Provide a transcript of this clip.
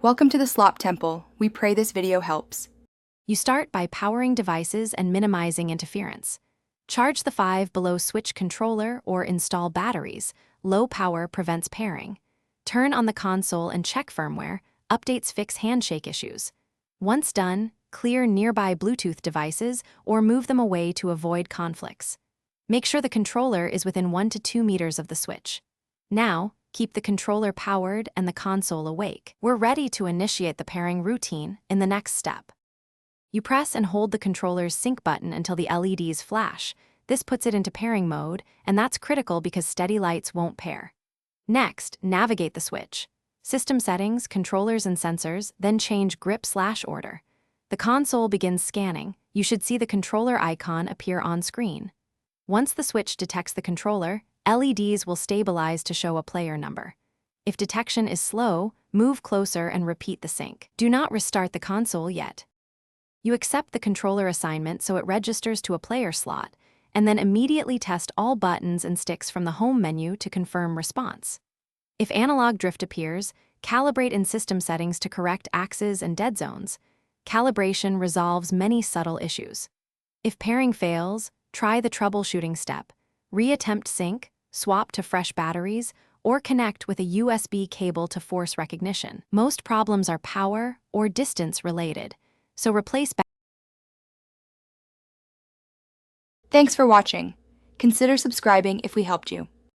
Welcome to the Slop Temple. We pray this video helps. You start by powering devices and minimizing interference. Charge the 5 below switch controller or install batteries. Low power prevents pairing. Turn on the console and check firmware. Updates fix handshake issues. Once done, clear nearby Bluetooth devices or move them away to avoid conflicts. Make sure the controller is within 1 to 2 meters of the switch. Now, keep the controller powered and the console awake. We're ready to initiate the pairing routine in the next step. You press and hold the controller's sync button until the LEDs flash. This puts it into pairing mode, and that's critical because steady lights won't pair. Next, navigate the switch. System settings, controllers and sensors, then change grip/order. The console begins scanning. You should see the controller icon appear on screen. Once the switch detects the controller, LEDs will stabilize to show a player number. If detection is slow, move closer and repeat the sync. Do not restart the console yet. You accept the controller assignment so it registers to a player slot, and then immediately test all buttons and sticks from the home menu to confirm response. If analog drift appears, calibrate in system settings to correct axes and dead zones. Calibration resolves many subtle issues. If pairing fails, try the troubleshooting step. Reattempt sync, swap to fresh batteries, or connect with a USB cable to force recognition. Most problems are power or distance related, so replace Thanks for watching. Consider subscribing if we helped you.